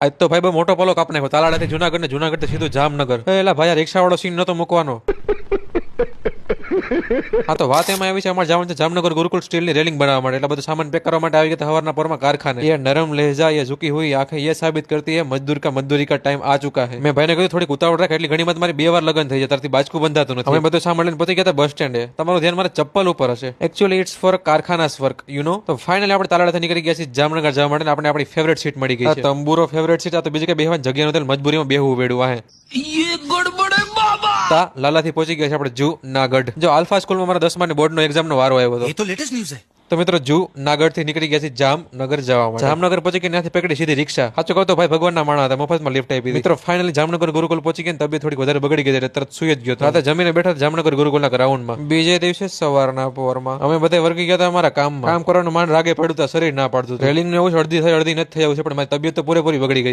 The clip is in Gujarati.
આજ તો ભાઈ બહુ મોટો પલો કાપ નાખ્યો. તાલાડાથી જુનાગઢ ને જુનાગઢ સીધું જામનગર. એલા ભાઈ રિક્ષા વાળો સીન નતો મૂકવાનો. હા તો વાત એમાં આવી છે, અમારે જવાનું છે જામનગર ગુરુકુલ સ્ટીલ ની રેલિંગ બનાવવા માટે. એટલે બધું સામાન પેક કરવા માટે આવી ગયા હવારના પોરમાં કારખાને. ये नरम लहजा ये झुकी हुई आंखें ये साबित करती है मजदूर का मजदूरी का टाइम आ चुका है. મેં ભાઈને કહ્યું થોડીક ઉતાવળ રાખ, એટલી ઘણી મારી 2 વાર લગન થઈ જાય, તારથી બાજકું બંધાતું નથી. અમે બધું સામાન લઈને પહોંચી ગયા બસ સ્ટેન્ડે. તમારું ધ્યાન મારા ચપ્પલ ઉપર હશે. એકચ્યુઅલી ઇટ્સ ફોર કારખાનાસ વર્ક યુ નો. તો ફાઇનલી આપણે તાલાડાથી નીકળી ગયા છીએ જામનગર જવા માટે. આપણે આપણી ફેવરેટ સીટ મળી ગઈ છે. તંબુરો ફેવરેટ સીટ. આ તો બીજી કઈ બેહવાની જગ્યા નથી, મજબૂરીમાં બેહવું વેડું આ. ये गड़बड़ है बाबा. લાલાથી પહોંચી ગયા છે આપણે જુનાગઢ. જો આલ્ફા સ્કૂલમાં મારા 10મા બોર્ડ નો એક્ઝામ નો વારો આવ્યો હતો. ये तो लेटेस्ट न्यूज़ है. તો મિત્રો જુનાગઢ થી નીકળી ગયા છે જામનગર જવા માટે. જામનગર પહોંચી ગયા, ત્યાંથી પકડી સીધી રિક્ષા. સાચું કહું તો ભાઈ ભગવાનના માણા હતા, મફતમાં લિફ્ટ આપી. મિત્રો ફાઇનલી જામનગર ગુરુકુલ પહોંચી ગયા. તબિયત થોડી વધારે બગડી ગઈ એટલે તરત સુઈ જ ગયો. રાતે જમીને બેઠા જામનગર ગુરુકુલના ગ્રાઉન્ડમાં. બીજે દિવસે સવારના પોરમાં અમે બધા વર્ગી ગયા હતા અમારા કામમાં. કામ કરવાનું માંડ રાગે પડ્યું, શરીર ના પાડતું. રેલિંગ ને એવું અડધી થઈ અડધી નથી થઈ, પણ મારી તબિયત તો પૂરેપૂરી બગડી ગઈ.